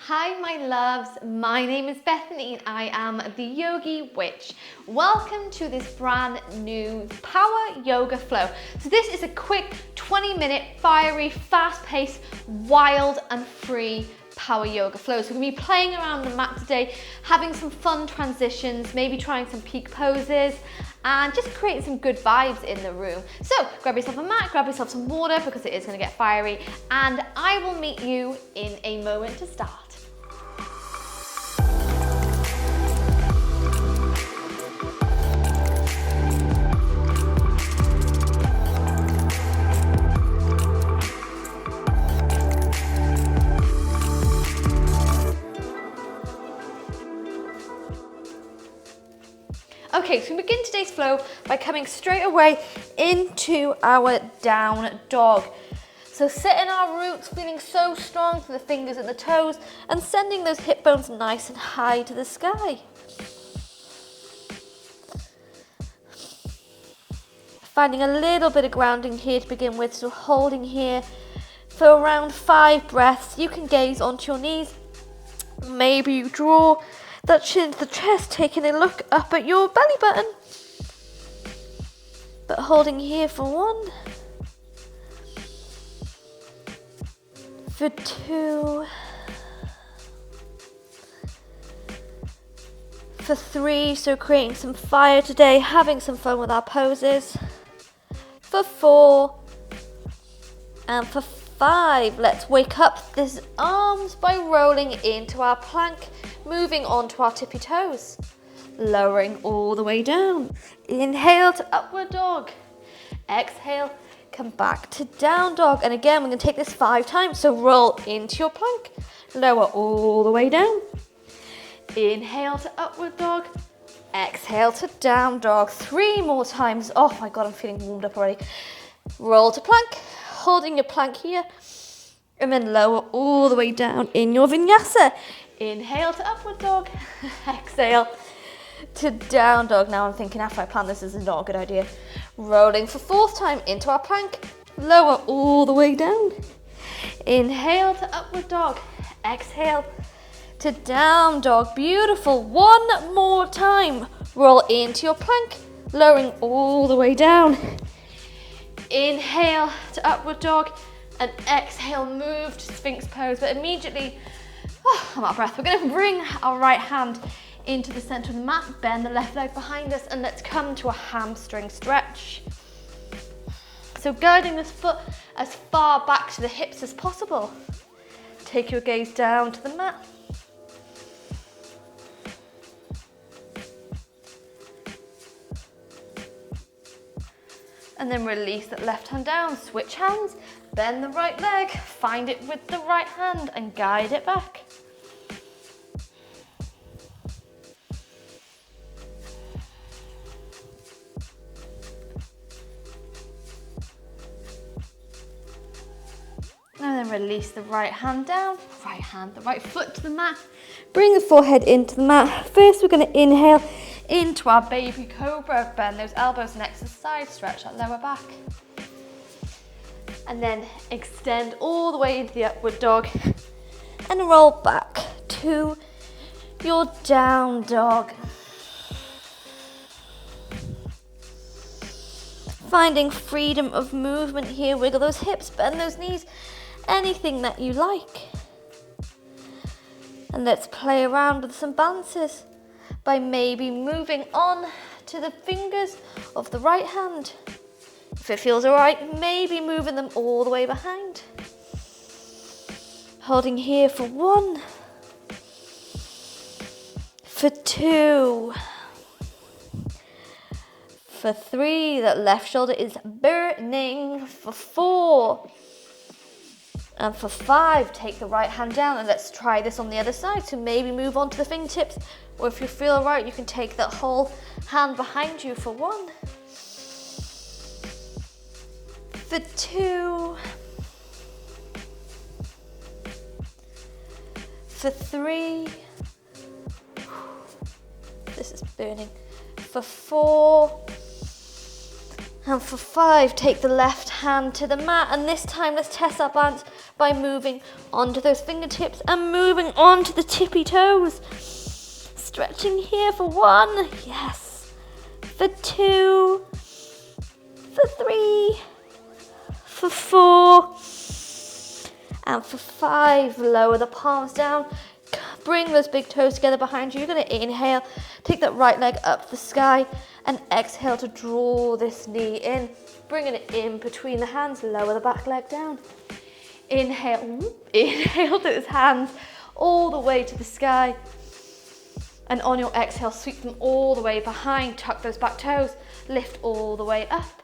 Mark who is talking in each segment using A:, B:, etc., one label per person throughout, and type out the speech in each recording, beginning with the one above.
A: Hi my loves, my name is Bethany and I am the Yogi Witch. Welcome to this brand new power yoga flow. So this is a quick 20-minute fiery, fast-paced, wild and free power yoga flow. So we're going to be playing around the mat today, having some fun transitions, maybe trying some peak poses and just creating some good vibes in the room. So grab yourself a mat, grab yourself some water because it is going to get fiery, and I will meet you in a moment to start. Okay, so we begin today's flow by coming straight away into our down dog. So setting our roots, feeling so strong through the fingers and the toes, and sending those hip bones nice and high to the sky. Finding a little bit of grounding here to begin with, so holding here for around 5 breaths. You can gaze onto your knees. Maybe you draw that chin to the chest, taking a look up at your belly button. But holding here for 1, for 2, for 3, so creating some fire today, having some fun with our poses. For 4, and for 5, let's wake up these arms by rolling into our plank, moving onto our tippy toes, lowering all the way down. Inhale to upward dog. Exhale, come back to down dog. And again, we're going to take this 5 times. So roll into your plank, lower all the way down. Inhale to upward dog. Exhale to down dog. 3 more times. Oh my God, I'm feeling warmed up already. Roll to plank, holding your plank here, and then lower all the way down in your vinyasa. Inhale to upward dog, exhale to down dog. Now I'm thinking after I plan this is not a good idea. Rolling for 4th time into our plank, lower all the way down. Inhale to upward dog, exhale to down dog. Beautiful. 1 more time. Roll into your plank, lowering all the way down. Inhale to upward dog and exhale, move to Sphinx pose, but immediately, I'm out of breath. We're going to bring our right hand into the center of the mat, bend the left leg behind us, and let's come to a hamstring stretch. So guiding this foot as far back to the hips as possible. Take your gaze down to the mat. And then release that left hand down, switch hands, bend the right leg, find it with the right hand and guide it back. And then release the right hand down, the right foot to the mat. Bring the forehead into the mat. First, we're going to inhale into our baby cobra. Bend those elbows next to the side, stretch that lower back. And then extend all the way into the upward dog and roll back to your down dog. Finding freedom of movement here. Wiggle those hips, bend those knees, anything that you like. And let's play around with some balances by maybe moving on to the fingers of the right hand. If it feels alright, maybe moving them all the way behind. Holding here for 1, for 2, for 3, that left shoulder is burning, for 4, and for 5, take the right hand down, and let's try this on the other side. So maybe move on to the fingertips, or if you feel right, you can take that whole hand behind you for 1, for 2, for 3, this is burning, for 4, and for 5, take the left hand to the mat, and this time let's test our balance by moving onto those fingertips and moving onto the tippy toes. Stretching here for 1, yes, for 2, for 3, for 4, and for 5. Lower the palms down. Bring those big toes together behind you. You're going to inhale, take that right leg up to the sky, and exhale to draw this knee in. Bringing it in between the hands, lower the back leg down. Inhale, inhale those hands all the way to the sky. And on your exhale, sweep them all the way behind, tuck those back toes, lift all the way up.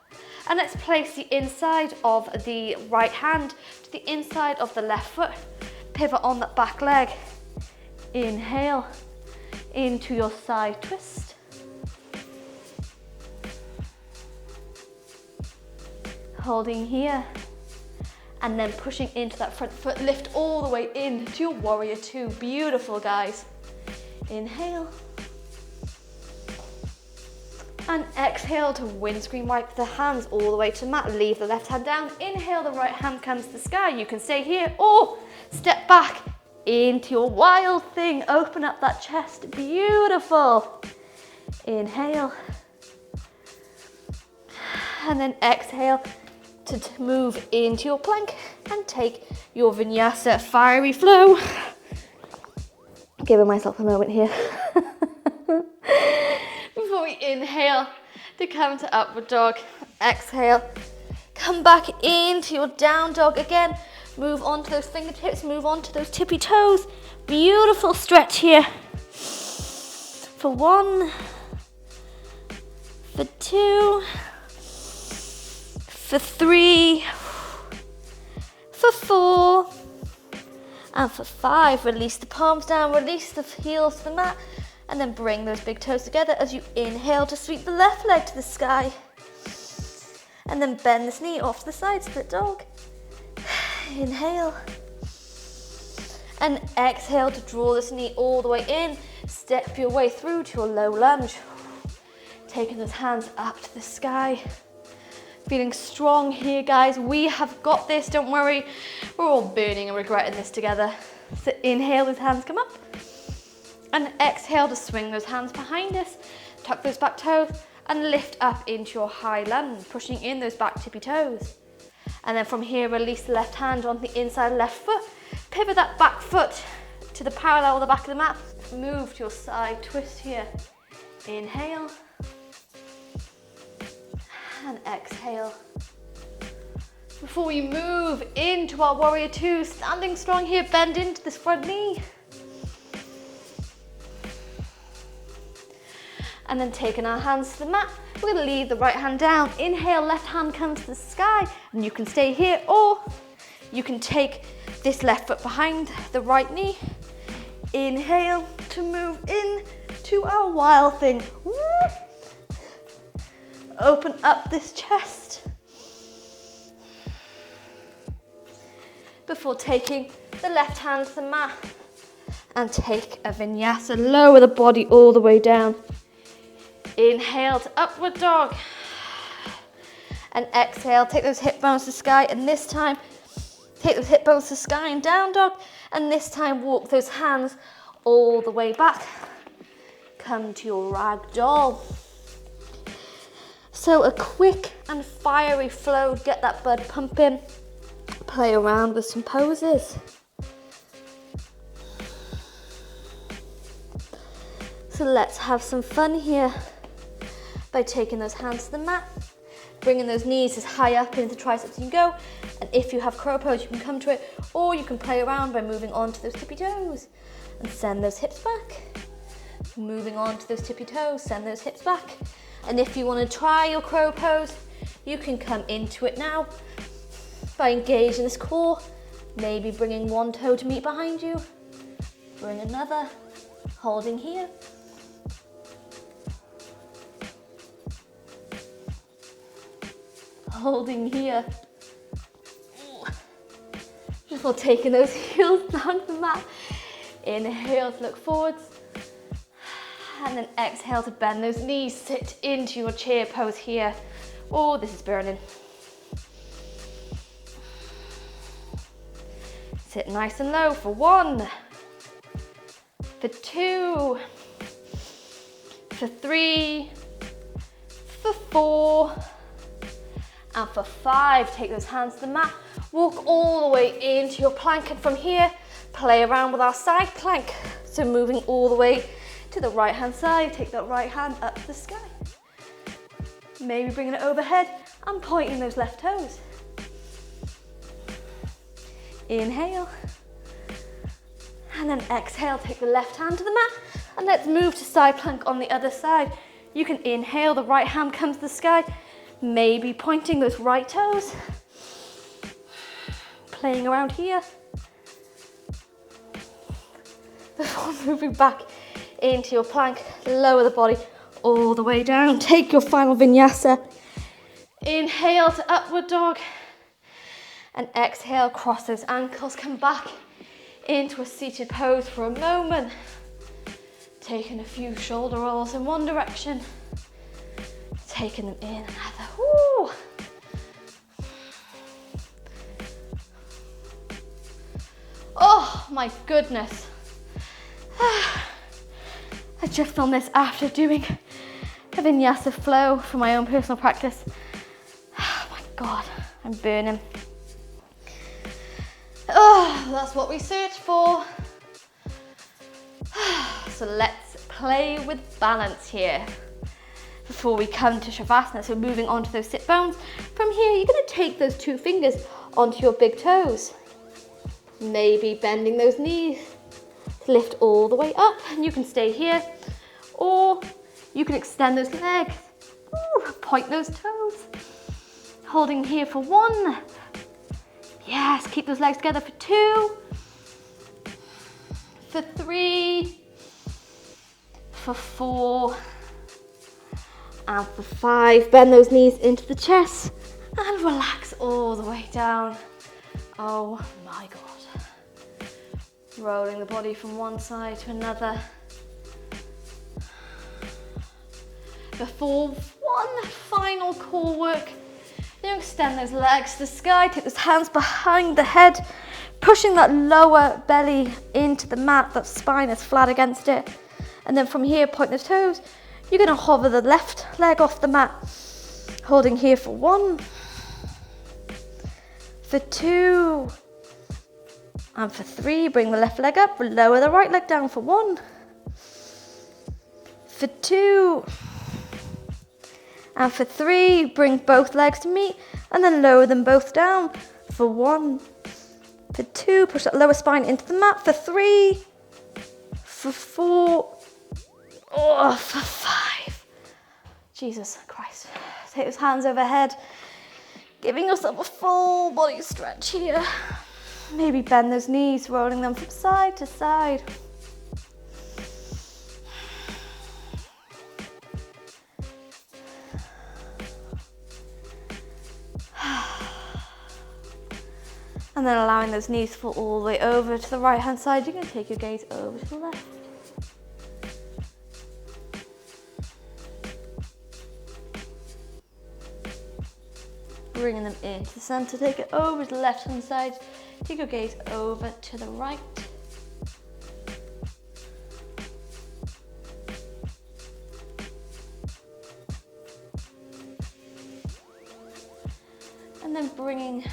A: And let's place the inside of the right hand to the inside of the left foot. Pivot on that back leg. Inhale into your side twist. Holding here. And then pushing into that front foot. Lift all the way in to your warrior 2. Beautiful, guys. Inhale. And exhale to windscreen wipe the hands all the way to the mat. Leave the left hand down. Inhale, the right hand comes to the sky. You can stay here or step back into your wild thing. Open up that chest. Beautiful. Inhale. And then exhale to move into your plank and take your vinyasa fiery flow. Giving myself a moment here. Before we inhale to come to upward dog. Exhale. Come back into your down dog again. Move onto those fingertips, move onto those tippy toes. Beautiful stretch here. For 1, for 2, for 3, for 4, and for 5. Release the palms down, release the heels to the mat, and then bring those big toes together as you inhale to sweep the left leg to the sky. And then bend this knee off to the side, split dog. Inhale. And exhale to draw this knee all the way in. Step your way through to your low lunge. Taking those hands up to the sky. Feeling strong here, guys. We have got this, don't worry. We're all burning and regretting this together. So inhale, those hands come up. And exhale to swing those hands behind us. Tuck those back toes and lift up into your high lunge, pushing in those back tippy toes. And then from here, release the left hand on the inside left foot. Pivot that back foot to the parallel of the back of the mat. Move to your side twist here. Inhale. And exhale. Before we move into our warrior 2, standing strong here, bend into this front knee. And then taking our hands to the mat, we're going to leave the right hand down. Inhale, left hand comes to the sky, and you can stay here, or you can take this left foot behind the right knee. Inhale to move in to our wild thing. Woo! Open up this chest. Before taking the left hand to the mat and take a vinyasa. Lower the body all the way down. Inhale to upward dog. And exhale, take those hip bones to the sky. And this time, take those hip bones to the sky and down dog. And this time, walk those hands all the way back. Come to your rag doll. So a quick and fiery flow, get that blood pumping. Play around with some poses. So let's have some fun here by taking those hands to the mat, bringing those knees as high up into triceps as you can go. And if you have crow pose, you can come to it, or you can play around by moving on to those tippy toes and send those hips back. Moving on to those tippy toes, send those hips back. And if you want to try your crow pose, you can come into it now by engaging this core, maybe bringing one toe to meet behind you, bring another, holding here. Holding here. Before taking those heels down to the mat. Inhale to look forwards. And then exhale to bend those knees. Sit into your chair pose here. Oh, this is burning. Sit nice and low for 1, for 2, for 3, for 4, and for 5. Take those hands to the mat. Walk all the way into your plank, and from here, play around with our side plank. So moving all the way to the right hand side, take that right hand up to the sky. Maybe bringing it overhead and pointing those left toes. Inhale. And then exhale, take the left hand to the mat, and let's move to side plank on the other side. You can inhale, the right hand comes to the sky, maybe pointing those right toes. Playing around here. Before moving back into your plank, lower the body all the way down. Take your final vinyasa. Inhale to upward dog. And exhale, cross those ankles, come back into a seated pose for a moment. Taking a few shoulder rolls in one direction. Taking them in another. Woo. Oh my goodness. I just filmed this after doing a vinyasa flow for my own personal practice. Oh my God, I'm burning. Oh, that's what we search for. So let's play with balance here before we come to Shavasana. So moving on to those sit bones. From here, you're going to take those 2 fingers onto your big toes. Maybe bending those knees to lift all the way up, and you can stay here, or you can extend those legs. Ooh, point those toes. Holding here for 1. Yes, keep those legs together for 2, for 3, for 4, and for 5. Bend those knees into the chest and relax all the way down. Oh my God. Rolling the body from one side to another. Before one final core work, you extend those legs to the sky, take those hands behind the head, pushing that lower belly into the mat, that spine is flat against it. And then from here, point those toes. You're going to hover the left leg off the mat, holding here for 1, for 2, and for 3. Bring the left leg up, lower the right leg down for 1, for 2, and for 3. Bring both legs to meet, and then lower them both down for 1, for 2. Push that lower spine into the mat for 3, for 4, oh, for 5. Jesus Christ. Take those hands overhead, giving yourself a full body stretch here. Maybe bend those knees, rolling them from side to side. And then allowing those knees to fall all the way over to the right hand side. You're going to take your gaze over to the left. Bringing them into the center, take it over to the left hand side. Take your gaze over to the right. And then bringing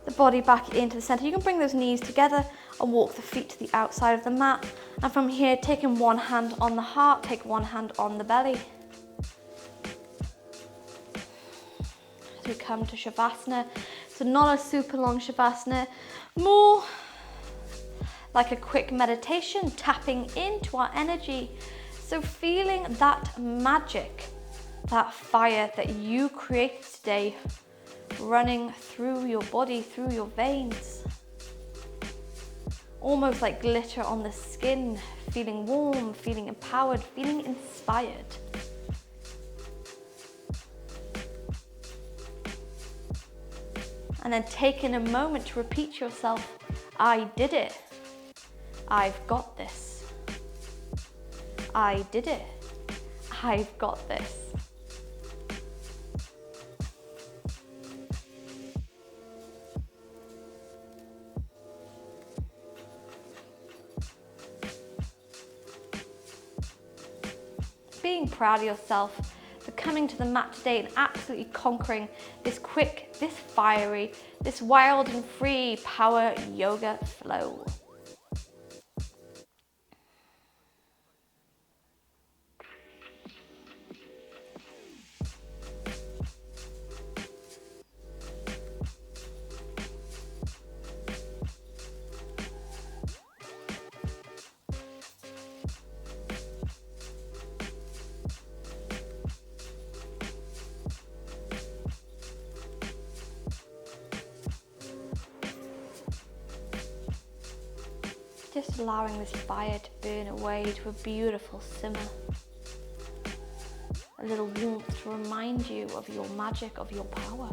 A: the body back into the center. You can bring those knees together and walk the feet to the outside of the mat. And from here, taking one hand on the heart, take one hand on the belly. As we come to Shavasana, so not a super long Shavasana, more like a quick meditation, tapping into our energy. So feeling that magic, that fire that you created today, running through your body, through your veins. Almost like glitter on the skin, feeling warm, feeling empowered, feeling inspired. And then taking a moment to repeat to yourself, I did it. I've got this. I did it. I've got this. being proud of yourself for coming to the mat today and absolutely conquering this quick, this fiery, this wild and free power yoga flow. Just allowing this fire to burn away to a beautiful simmer. A little warmth to remind you of your magic, of your power.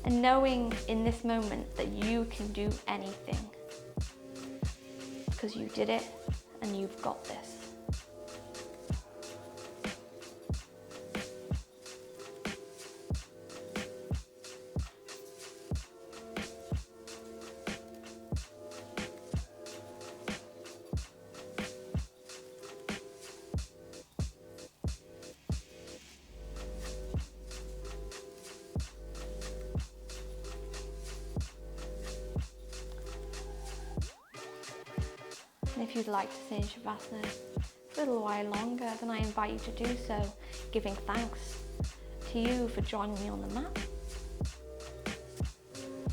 A: And knowing in this moment that you can do anything. Because you did it and you've got this. And if you'd like to stay in Shavasana for a little while longer, then I invite you to do so, giving thanks to you for joining me on the mat.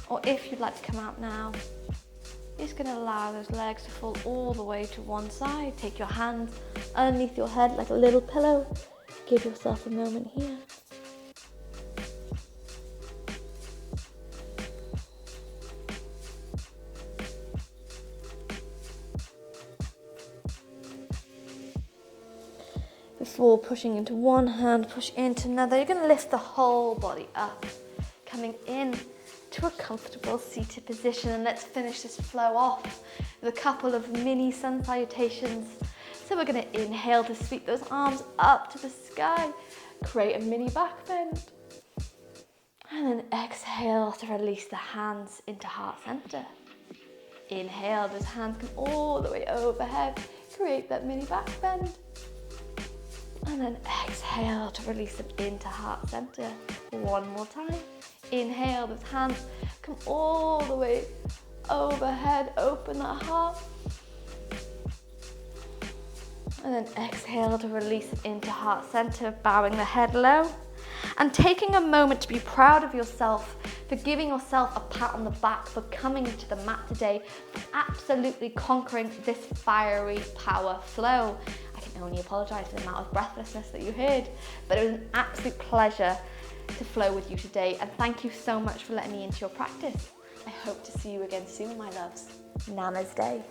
A: Or if you'd like to come out now, you're just going to allow those legs to fall all the way to one side. Take your hands underneath your head like a little pillow. Give yourself a moment here. Before pushing into one hand, push into another, you're going to lift the whole body up, coming in to a comfortable seated position. And let's finish this flow off with a couple of mini sun salutations. So we're going to inhale to sweep those arms up to the sky, create a mini back bend. And then exhale to release the hands into heart center. Inhale, those hands come all the way overhead, create that mini back bend. And then exhale to release them into heart center. One more time. Inhale, those hands come all the way overhead, open that heart. And then exhale to release it into heart center, bowing the head low. And taking a moment to be proud of yourself, for giving yourself a pat on the back, for coming to the mat today, for absolutely conquering this fiery power flow. I can only apologize for the amount of breathlessness that you heard, but it was an absolute pleasure to flow with you today. And thank you so much for letting me into your practice. I hope to see you again soon, my loves. Namaste.